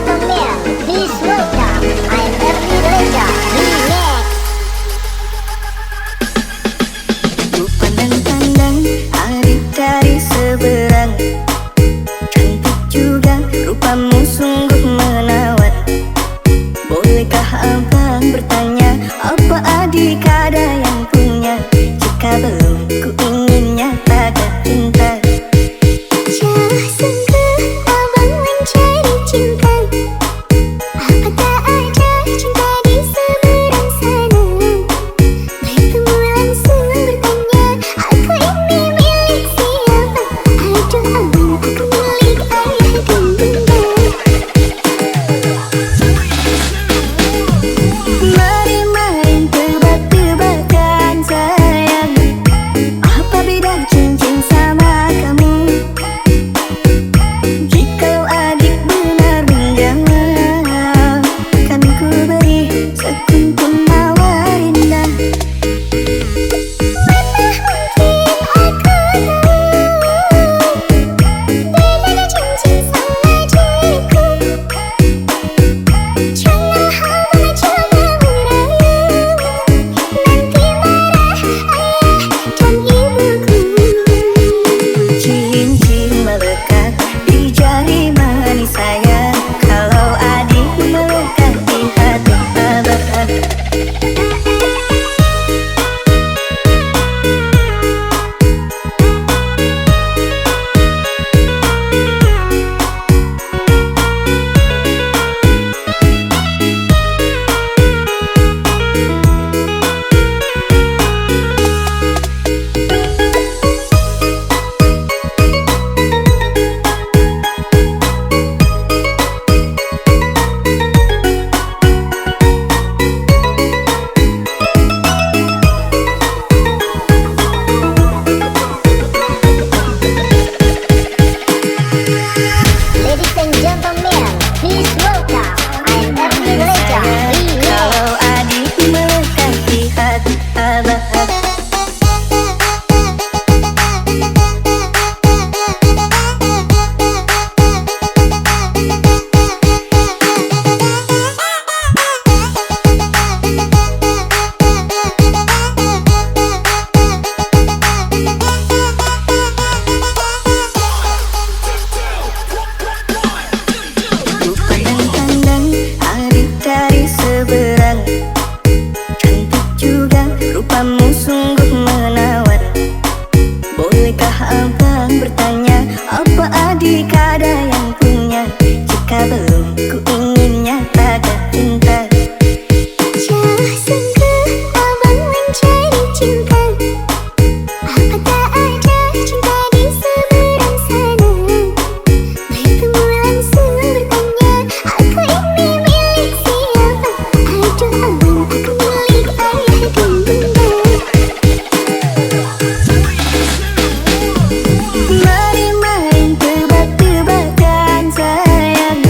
gentlemen, please welcome I'm Ernie Reza Remix. Ku pandang-pandang adik dari seberang, cantik juga rupamu sungguh menawat. Bolehkah abang bertanya, apa adik ada yang punya? Jika belum, ku ingin nyatakan cinta. Jauh sungguh abang mencari cinta. Apa tak ada cinta di seberang sana? Bertemu langsung bertanya, aku ini milik siapa? Aduh abang, aku milik ayah dan bunda. Mari main tebak-tebakan sayang, apa beda cincin sama kamu? Jikalau adik benar menjawab, kan ku beri sekuntum mawar indah. Mana mungkin aku tahu bedanya cincin sama diriku. Jangan abang coba merayu, nanti marah ayah dan ibuku. Cincin melekat di jari manis sayang, kalau adik melekat di hati abang. Ladies and gentlemen, please welcome I'm Ernie Reza Remix. Kalau adik melekat di hati abang. Ku pandang-pandang adik dari seberang, cantik juga rupamu sungguh menawat. Bolehkah abang bertanya, apa adik ada yang punya? Jika belum, ku ingin nyatakan cinta. Jauh sungguh abang mencari cinta. Apa tak ada cinta di seberang sana? Bertemu langsung bertanya, aku ini milik siapa? Aduh abang, aku milik ayah dan bunda. Mari main tebak-tebakan sayang,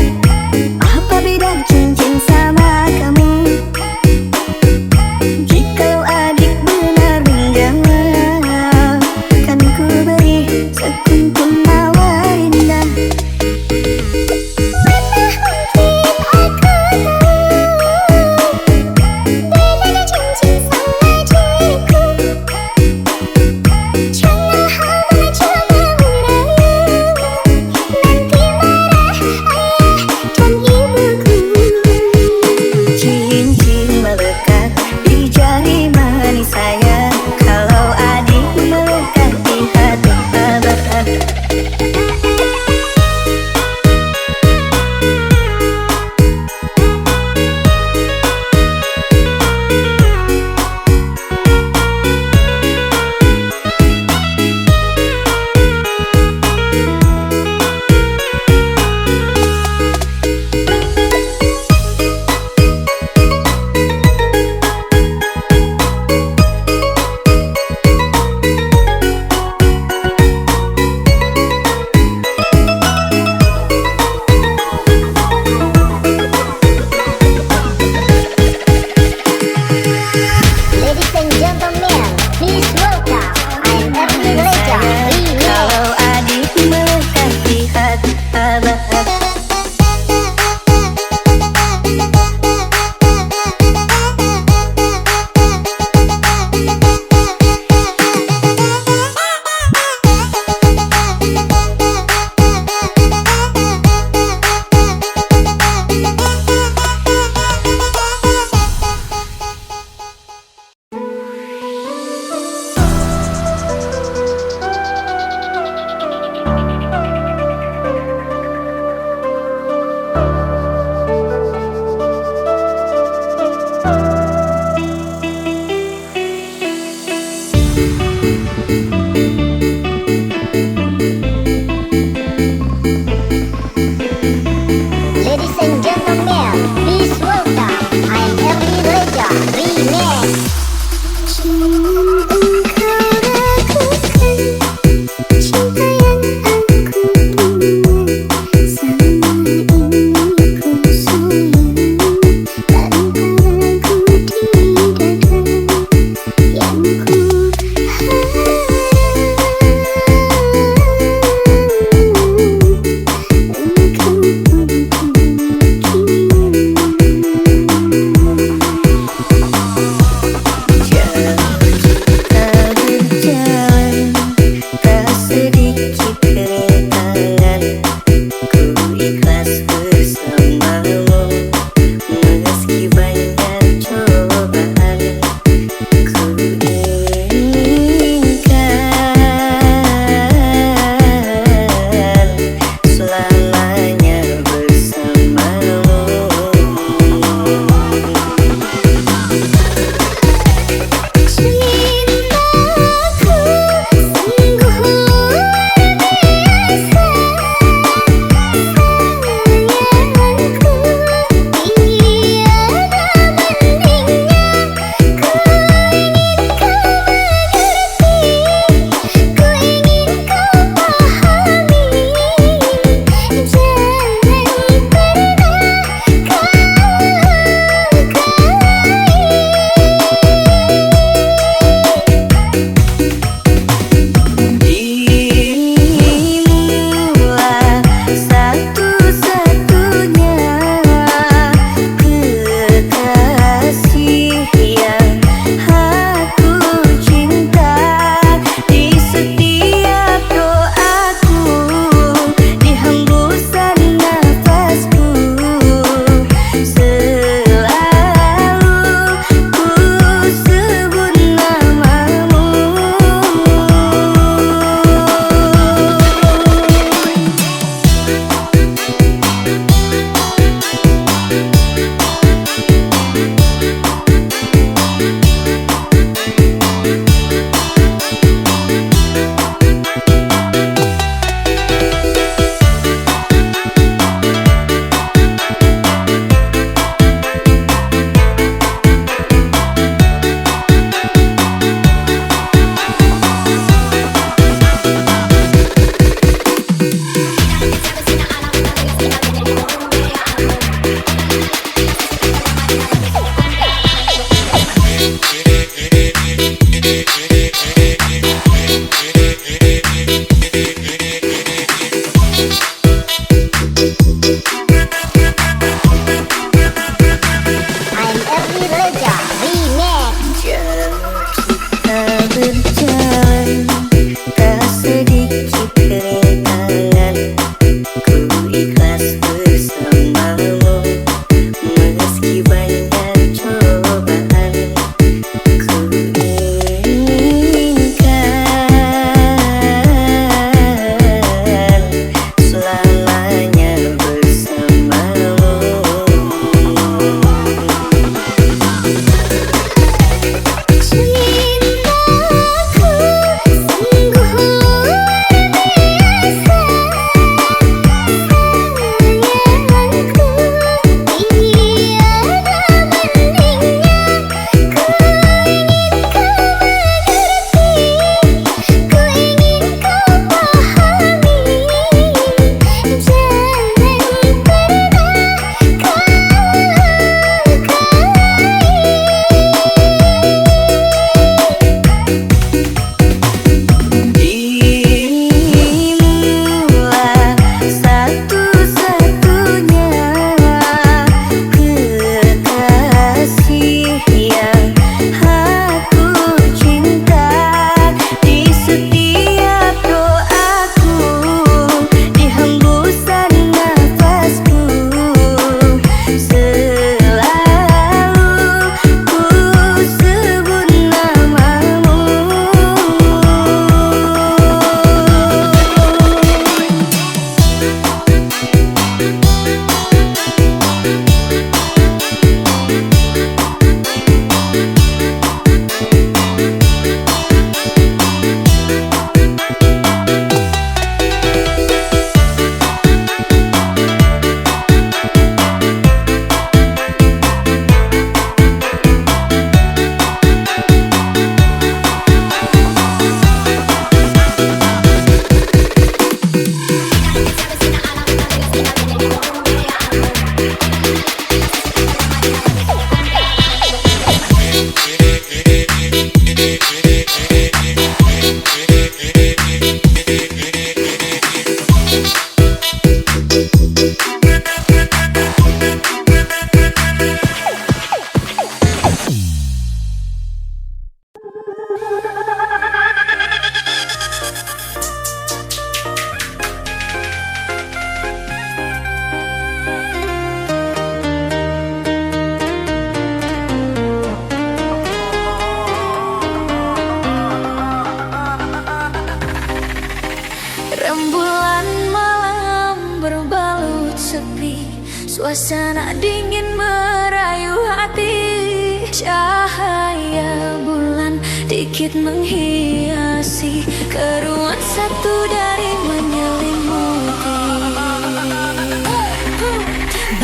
Suasana dingin merayu hati, cahaya bulan dikit menghiasi keruan satu dari menyelimuti.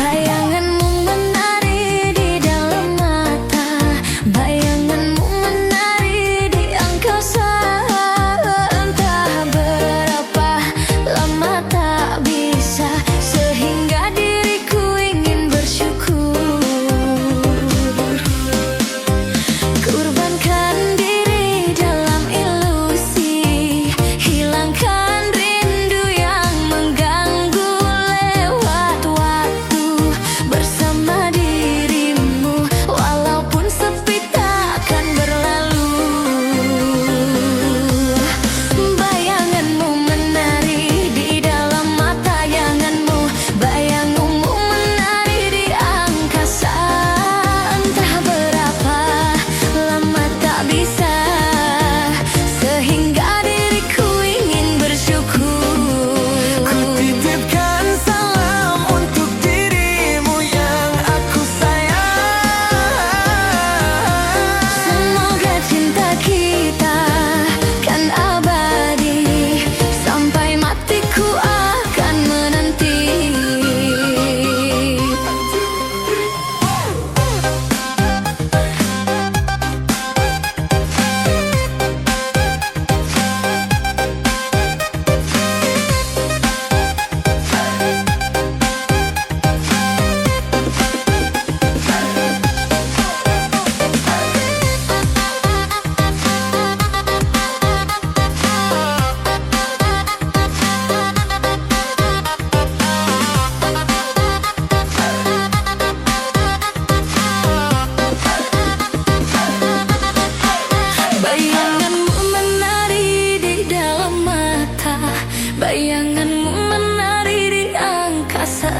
Bayanganmu menari di dalam mata, bayanganmu menari di angkasa. Entah berapa lama tak bisa, sehingga diriku ingin bersyukur. Kurbankan diri dalam ilusi, hilangkan rindu yang mengganggu. Lewat waktu bersama dirimu, walaupun sepi takkan berlalu. Bayanganmu menari di dalam mata yanganmu, bayanganmu menari di angkasa. Entah berapa lama tak bisa, sehingga diriku ingin bersyukur. Ku titipkan salam untuk dirimu yang aku sayang. Semoga cinta kita kan abadi, sampai matiku akan menanti. Bayanganmu menari di dalam mata, bayanganmu menari di angkasa.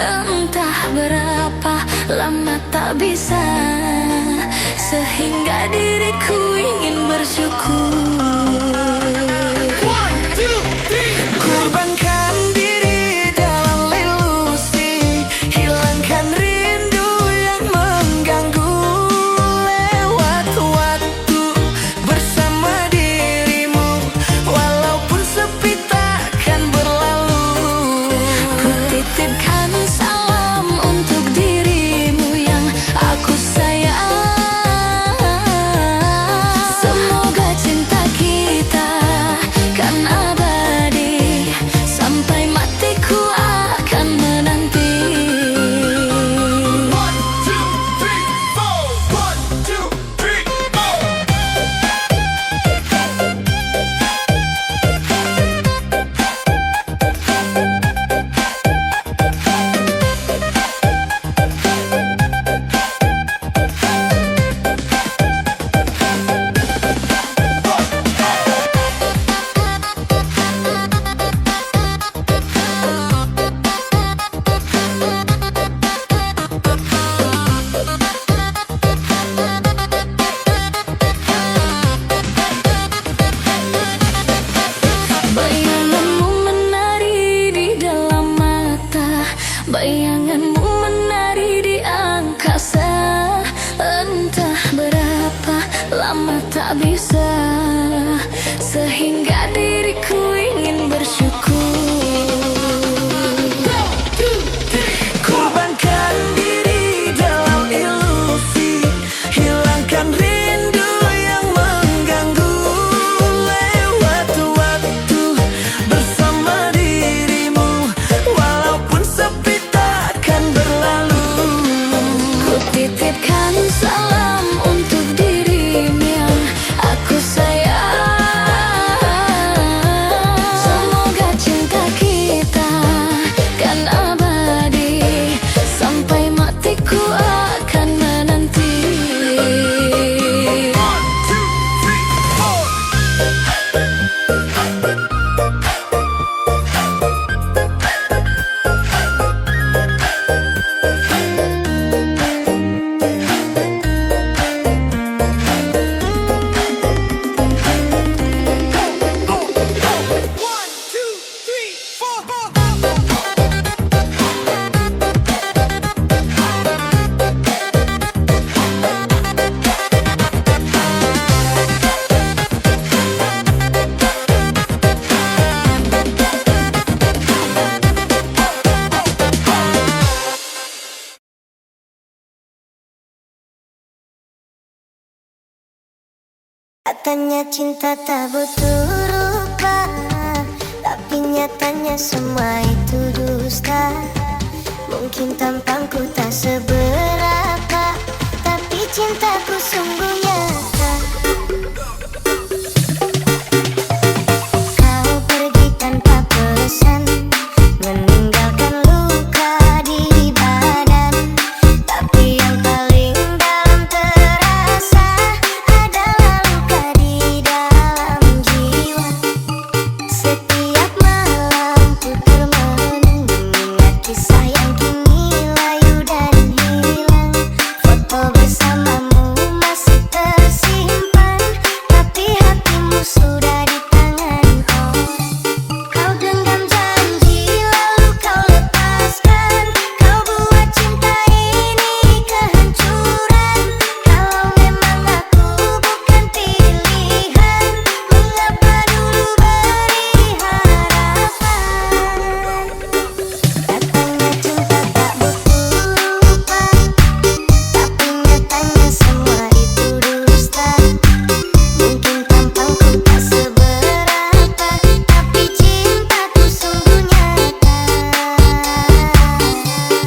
Entah berapa lama tak bisa, sehingga diriku ingin bersyukur. Kurbankan diri dalam ilusi, hilangkan rindu yang mengganggu. Lewat waktu bersama dirimu, walaupun sepi takkan berlalu. Ku titipkan salam untuk dirimu yang aku sayang. Semoga cinta Katanya cinta tak butuh rupa, tapi nyatanya semua itu dusta. Mungkin tampangku tak seberapa, tapi cintaku sungguh nyata. Kau pergi tanpa pesan, meninggalkan luka di badan. Tapi yang paling dalam terasa adalah luka di dalam jiwa. Setiap malam ku termenung mengingat kisah yang kini layu dan hilang. Foto bersamamu masih tersimpan, tapi hatimu sudah di tangan orang. Kau genggam janji lalu kau lepaskan. Kau buat cinta ini kehancuran. Kalau memang aku bukan pilihan, mengapa dulu beri harapan? Katanya cinta tak butuh rupa, tapi nyatanya semua itu dusta. Mungkin tampangku tak seberapa, tapi cintaku sungguh nyata.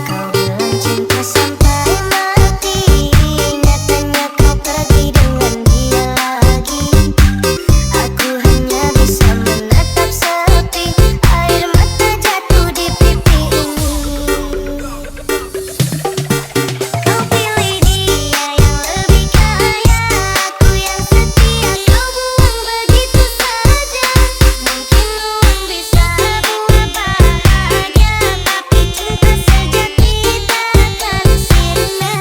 Kau bilang cinta sampai mati, nyatanya kau pergi dengan dia lagi. Aku hanya bisa menatap sepi, air mata jatuh di pipi ini. Kau pilih dia yang lebih kaya, aku yang setia kau buang begitu saja. Mungkin uang bisa buat bahagia, tapi cinta sejati takkan sirna.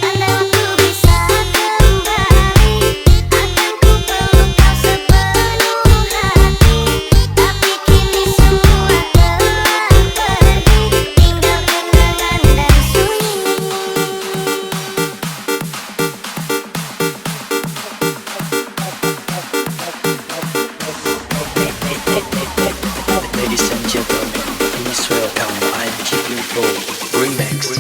Andai waktu bisa kembali, akan ku peluk kau sepenuh hati. Tapi kini semua telah pergi, tinggal kenangan dan sunyi. Ladies and gentlemen, please welcome I'm Keeping Flow Remix.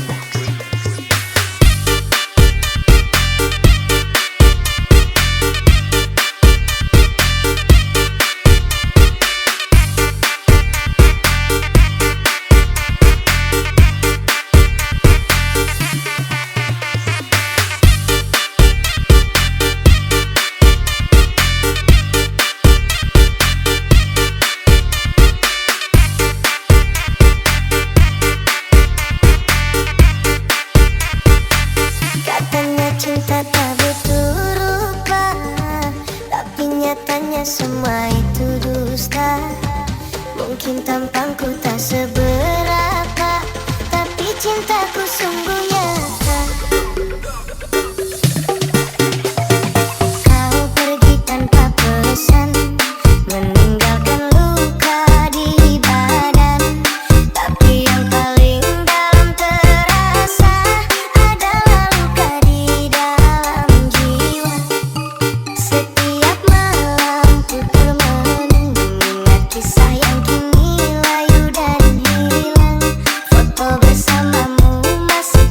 Katanya cinta tak butuh rupa, tapi nyatanya semua itu dusta. Mungkin tampangku tak seberapa, tapi cintaku sungguh nyata. Kau pergi tanpa pesan, meninggalkan luka di badan. Tapi yang paling dalam terasa adalah luka di dalam jiwa. Setiap malam ku termenung mengingat kisah yang kini layu dan hilang. Foto bersamamu masih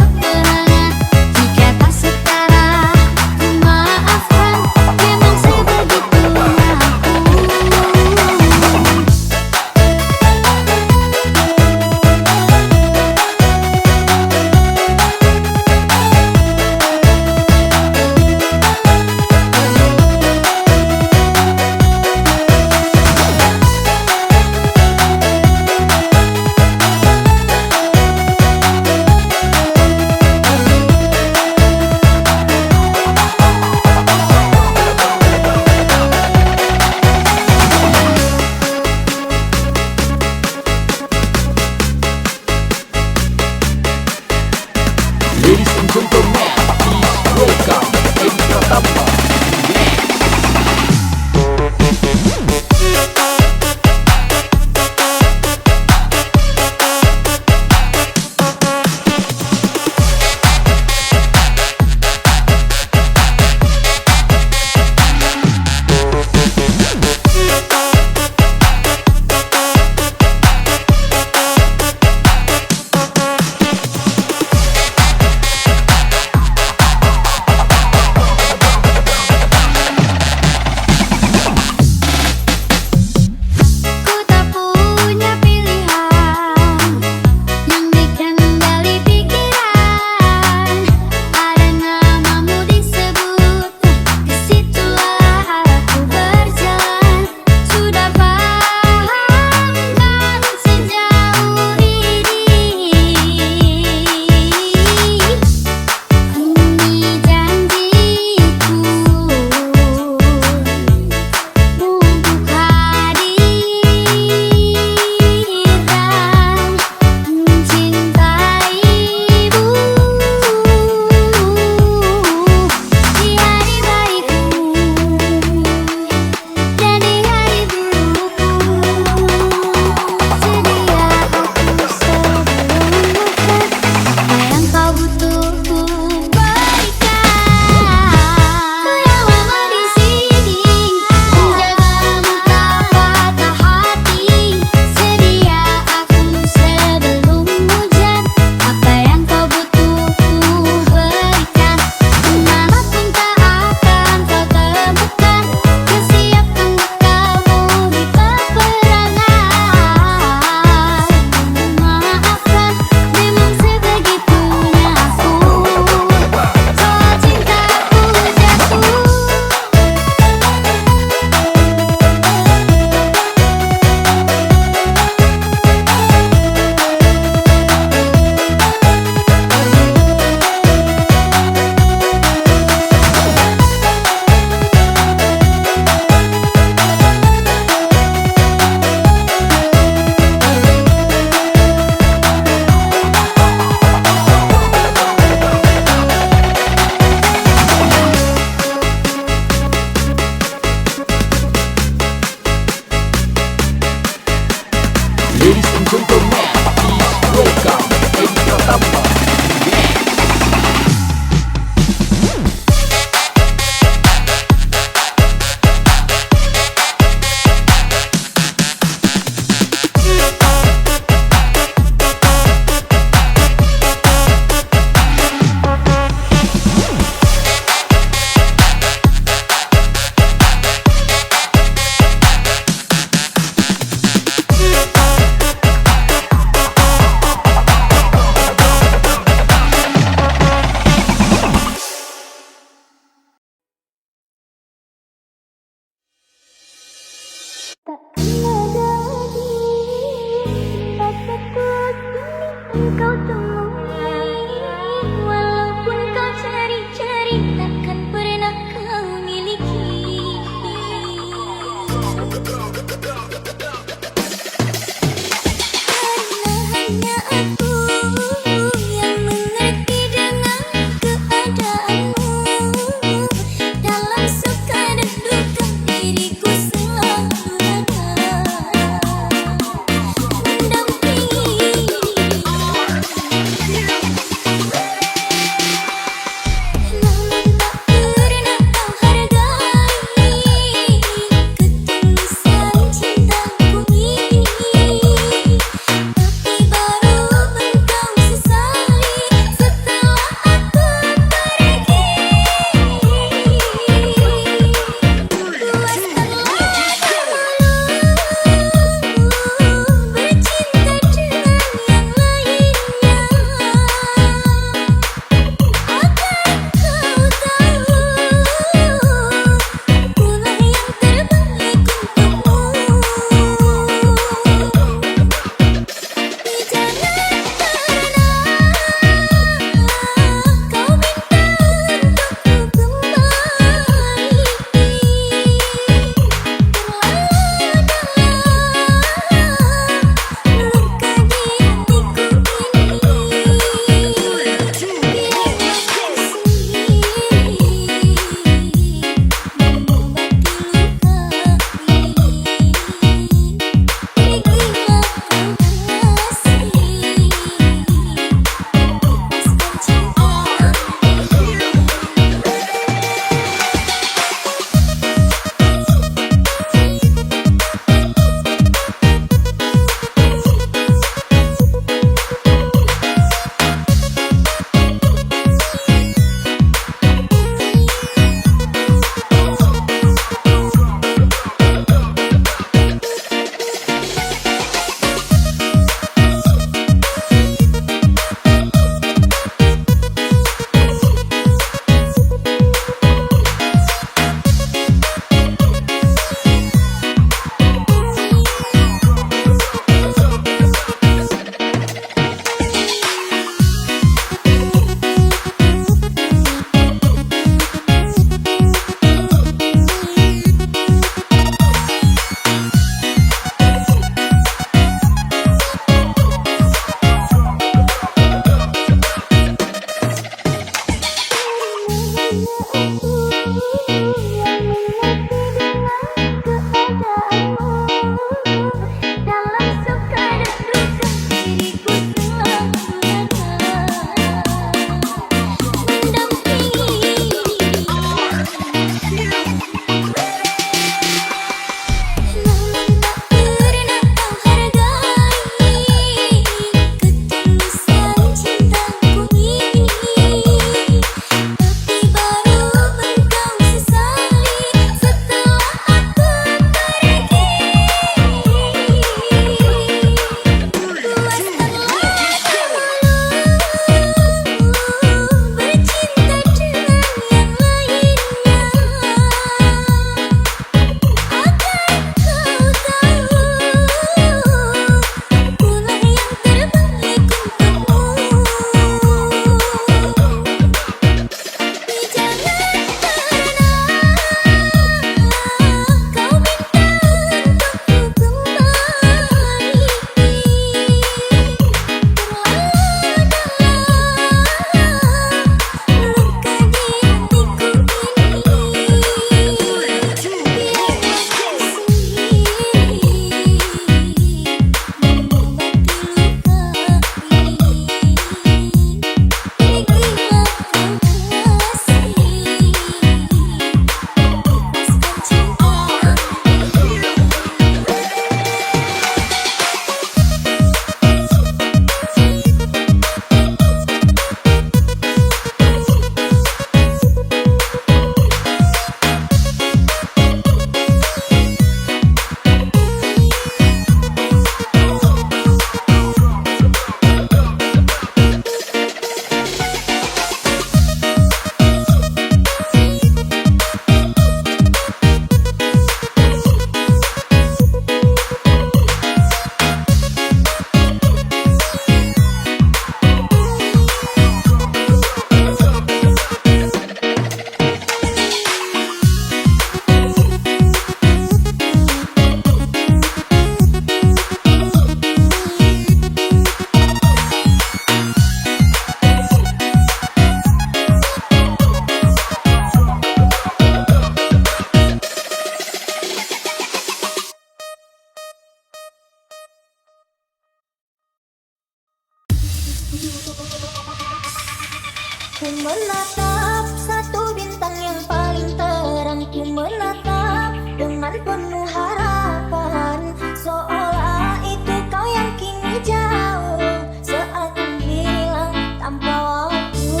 Ku menatap satu bintang yang paling terang. Ku menatap dengan penuh harapan, seolah itu kau yang kini jauh, seakan hilang tanpa waktu.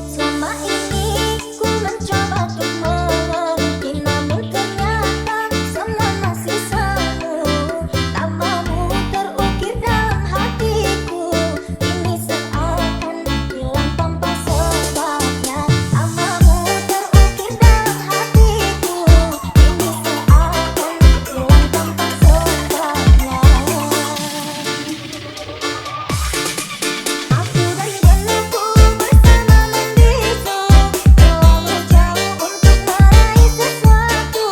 Selama ini ku mencoba untuk mengerti, namun ternyata semua masih semu. Namamu terukir dalam hatiku, ini seakan hilang tanpa sebabnya. Namamu terukir dalam hatiku, ini seakan hilang tanpa sebabnya. Aku dan geluku bersama membisu, terlalu jauh untuk meraih sesuatu.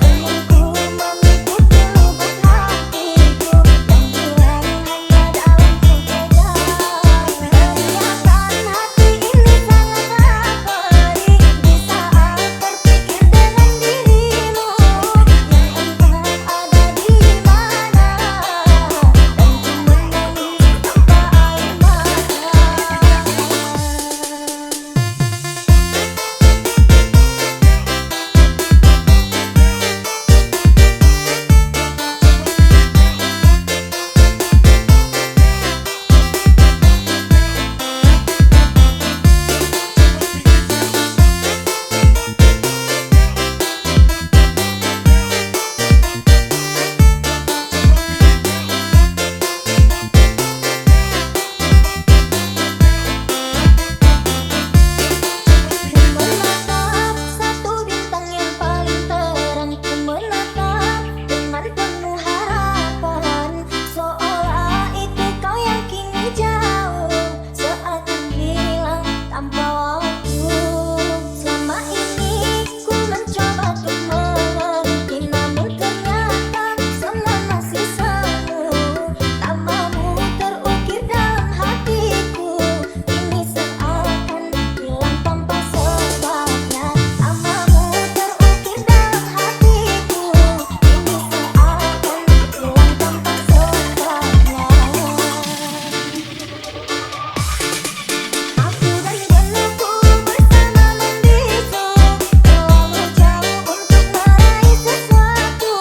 Senyumku mengikuti lubuk hatiku, yang hilang hanya dalam sekejar. Teriakan hati ini sangatlah perih di saat terpikir dengan dirimu, yang entah ada di mana, dan ku menangis tanpa air mata. Menatap satu bintang yang paling terang. Ku menatap dengan penuh harapan, seolah itu kau yang kini jauh, seakan hilang tanpa waktu. Selama ini ku mencoba untuk mengerti, namun ternyata semua masih semu. Namamu terukir dalam hatiku, ini seakan hilang tanpa sebabnya. Namamu terukir dalam hatiku, ini seakan hilang tanpa sebabnya. Aku dan geluku bersama membisu, terlalu jauh untuk meraih sesuatu.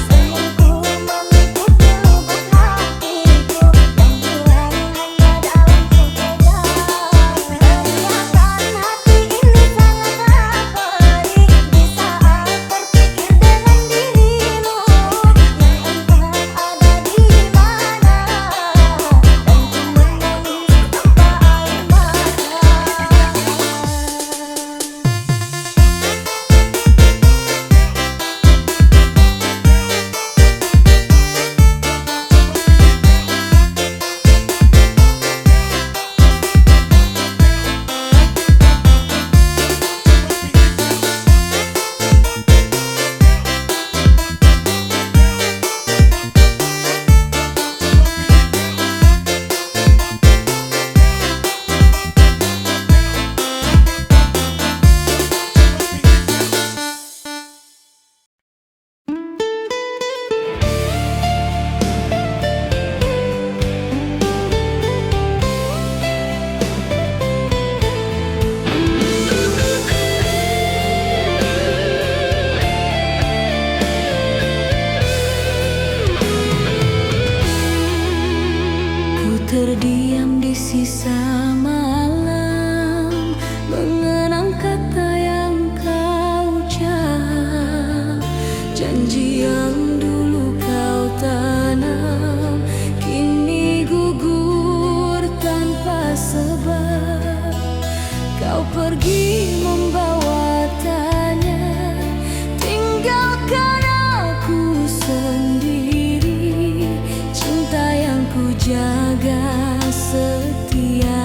Senyumku mengikuti lubuk hatiku, yang hilang hanya dalam sekejar. Teriakan hati ini sangatlah perih di saat terpikir dengan dirimu, yang entah ada di mana, dan ku menangis tanpa air mata. Ku terdiam di sisa malam, mengenang kata yang kau ucap. Janji yang dulu kau tanam, kini gugur tanpa sebab. Kau pergi membawa tanya, tinggalkan aku sendiri. Cinta yang ku jaga setia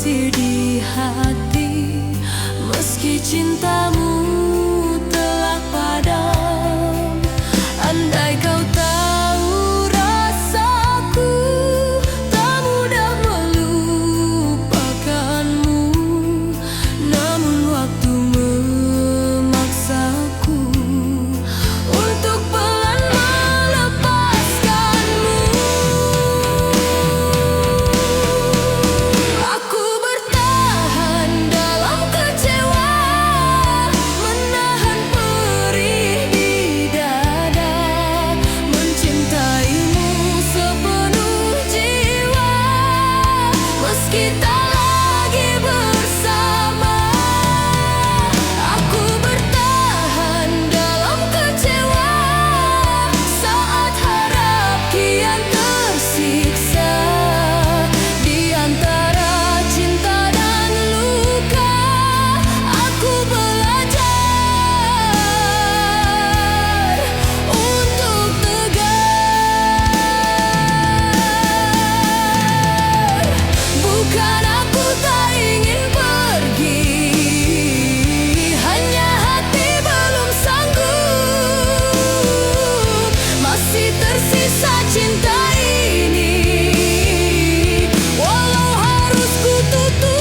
masih di hati, meski cintamu telah padam. Andai kau tahu rasaku, tak mudah melupakanmu, namun waktu memaksaku untuk pelan melepaskanmu. Aku bertahan dalam kecewa, menahan perih di dada, mencintaimu sepenuh jiwa, meski tak lagi bersama. Aku bertahan dalam kecewa saat harap kian tersiksa. Di antara cinta dan luka, aku belajar untuk tegar. Bukan aku tak ingin pergi, hanya hati belum sanggup. Masih tersisa cinta ini, walau harus ku tutur.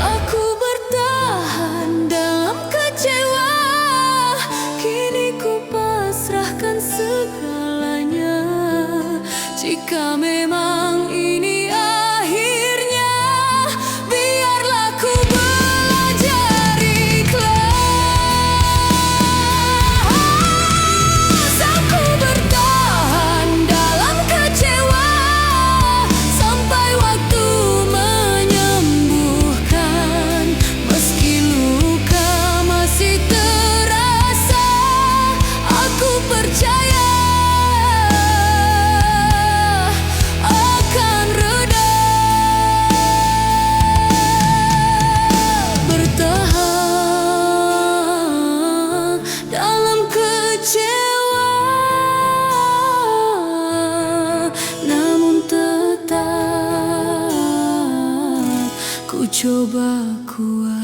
Aku bertahan dalam kecewa, kini ku pasrahkan segalanya. Jika memang ini akhirnya, biarlah ku belajar ikhlas. Aku bertahan dalam kecewa sampai waktu menyembuhkan, meski luka masih terasa. Aku percaya akan reda. Bertahan dalam kecewa, namun tetap ku coba kuat.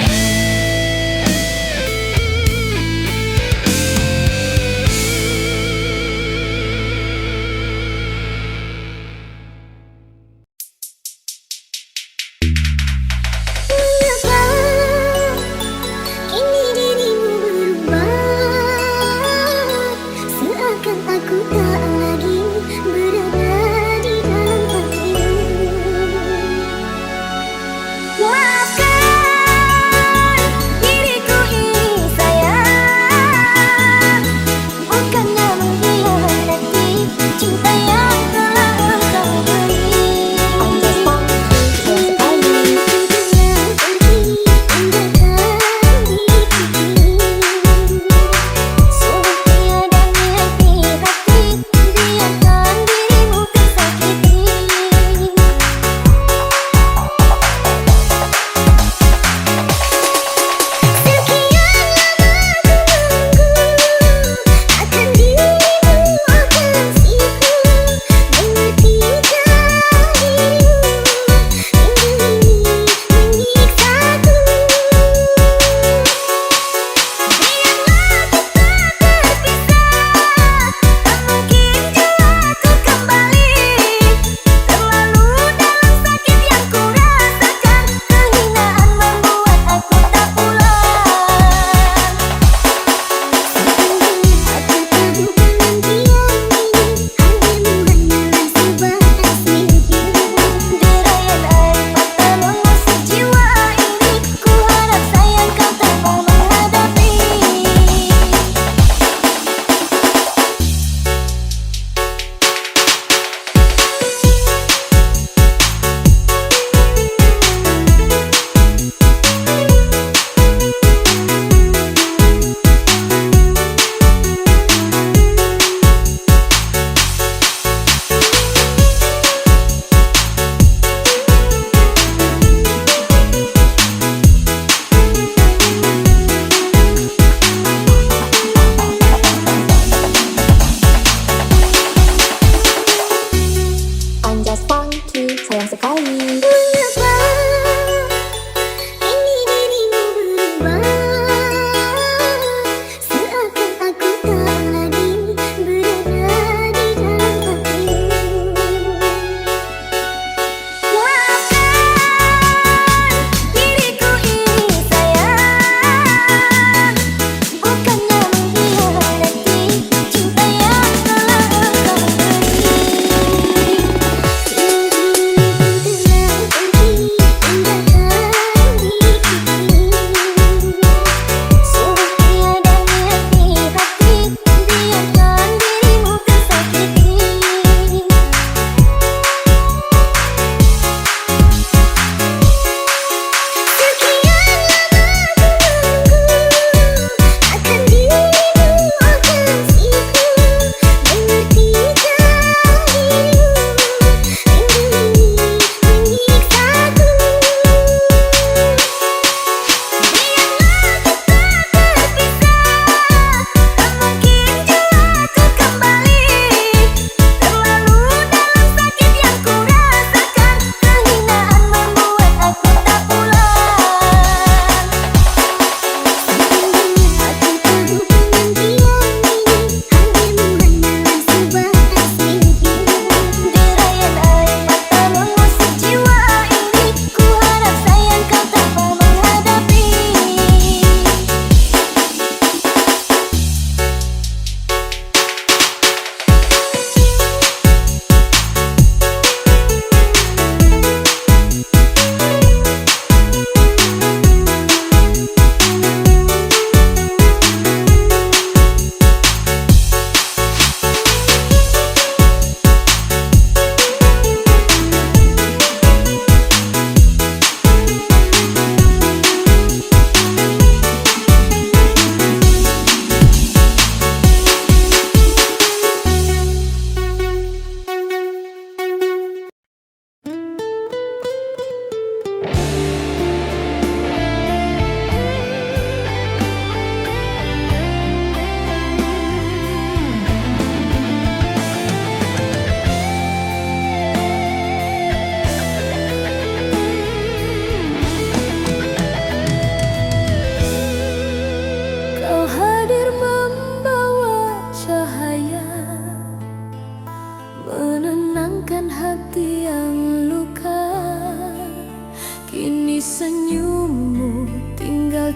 Mengapa kini dirimu berubah, seakan aku tak lagi berada di dalam hatimu. Maafkan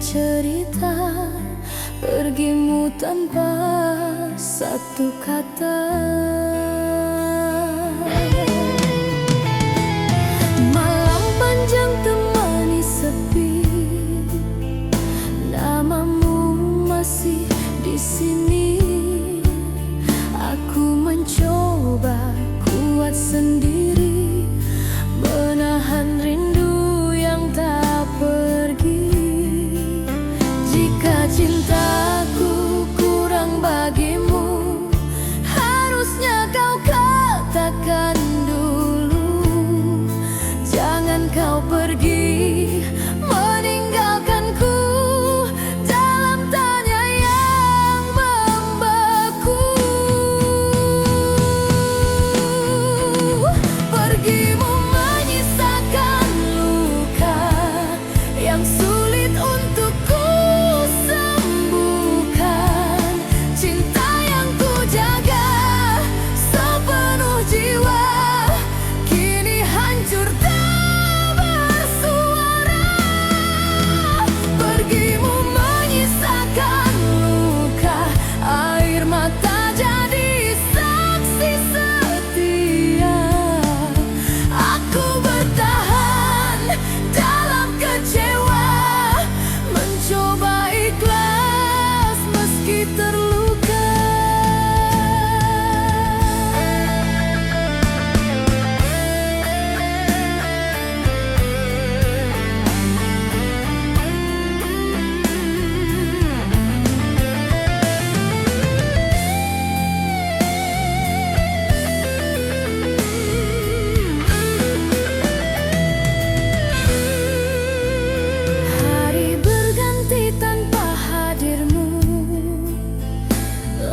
cerita, pergimu tanpa satu kata. Malam panjang temani sepi, namamu masih di sini. Aku mencoba kuat sendiri, menahan rindu yang tak pergi. Jika cintaku kurang bagimu, harusnya kau katakan dulu. Jangan kau pergi meninggalkanku dalam tanya yang membeku. Pergimu menyisakan luka yang sulit untuk ku sembuhkan. Cinta yang ku jaga sepenuh jiwa kini hancur tak bersuara. Pergimu menyisakan luka, air mata jadi saksi setia. Aku bertahan dalam kecewa, mencoba ikhlas meski terluka. Hari berganti tanpa hadirmu,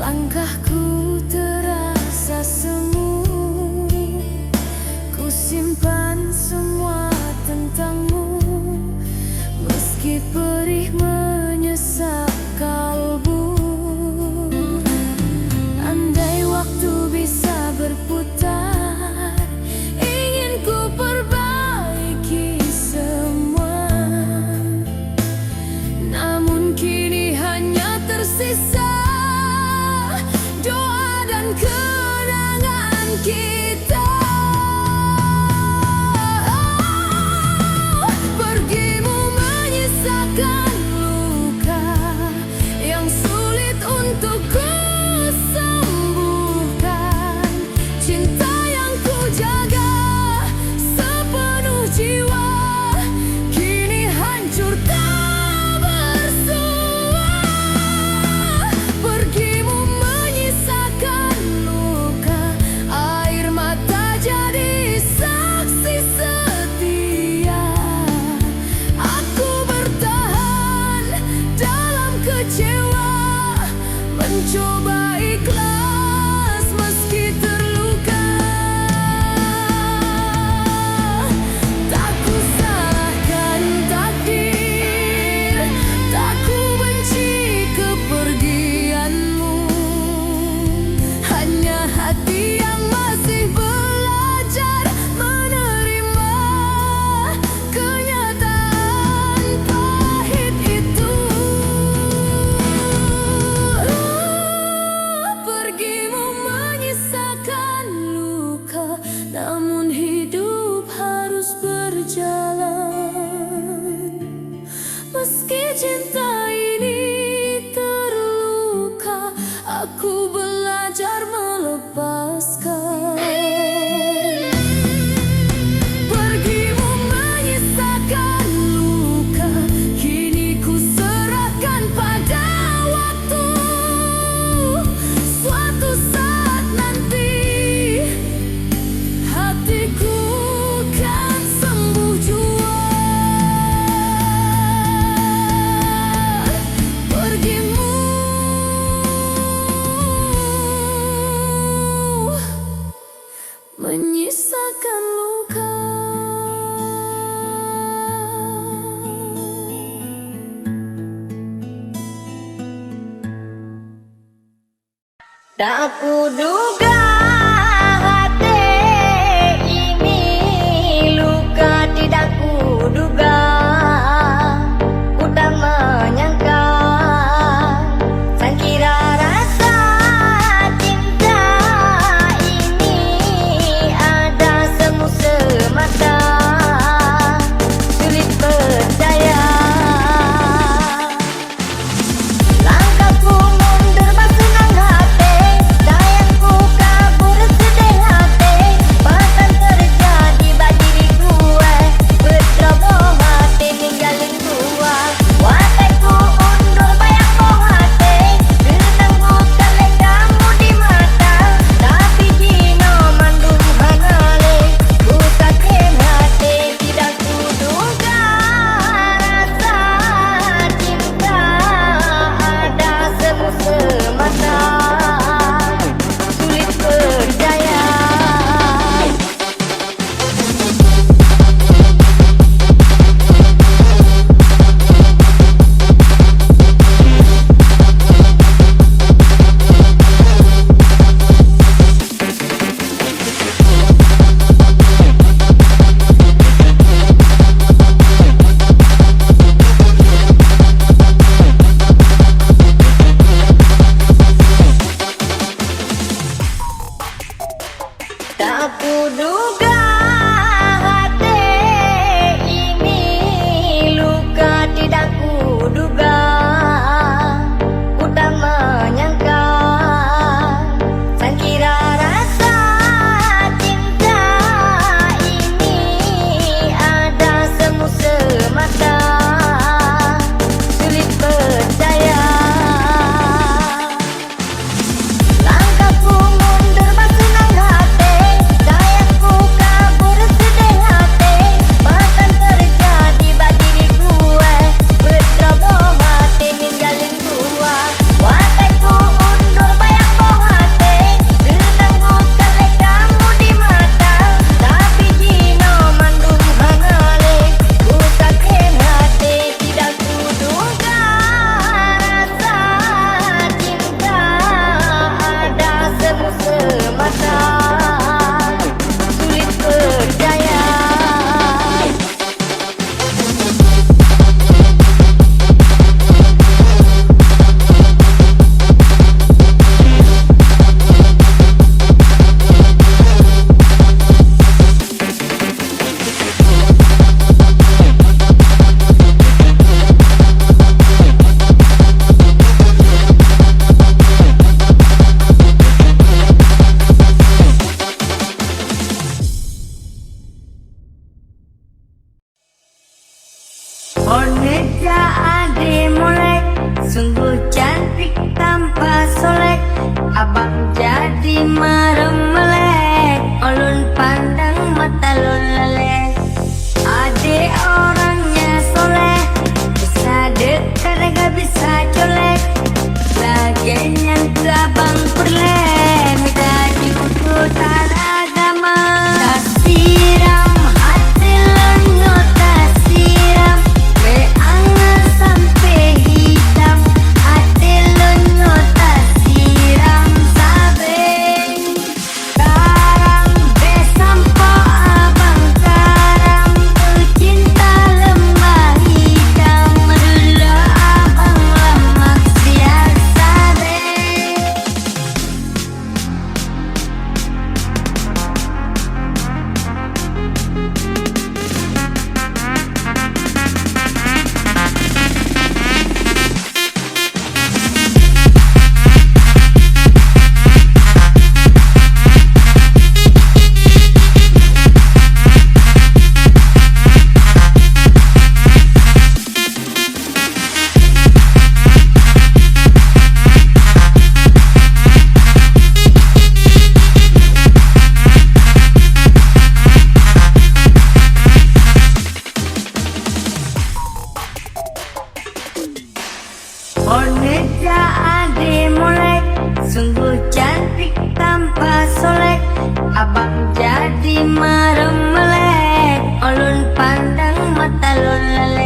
langkahku terasa semu. Ku simpan semua tentangmu, meski perih menyesap kalbu. Andai waktu bisa berputar, ingin ku perbaiki semua. Namun kini hanya tersisa doa dan kenangan kita. Pergimu menyisakan luka yang sulit untuk ku sembuhkan. Cinta yang ku jaga sepenuh jiwa kini hancur tak bersua. Pergimu menyisakan luka, air mata jadi saksi setia. Aku bertahan dalam kecewa, mencoba ikhlas meski terluka. Tak ku salahkan takdir, tak ku benci kepergianmu. Hanya hati yang masih belajar menerima kenyataan pahit itu. Pergimu menyisakan luka, namun hidup harus berjalan. Meski cinta ini terluka, aku belajar melepaskan. Pergimu menyisakan luka, kini ku serahkan pada waktu. Suatu saat nanti hatiku kan sembuh jua. Pergimu menyisakan luka. Tak kuduga hati ini luka, tidak kuduga ku tak abang jadi merem melek, ulun pandang mata lun leleh. Adik orangnya soleh, bisa dekat gak bisa colek. Laginya abang perleh, minta dibutuhkan agama. Tak siram hati lenyo, tak siram beangan sampai hitam. Hati lenyo tak siram sabeng. Karam besampo abang karam, cinta lembah hitam. Dulu abang lemak siar sabeng. Oneja ade molek, sungguh cantik tanpa solek. Abang jadi merem melek, ulun pandang mata lun leleh.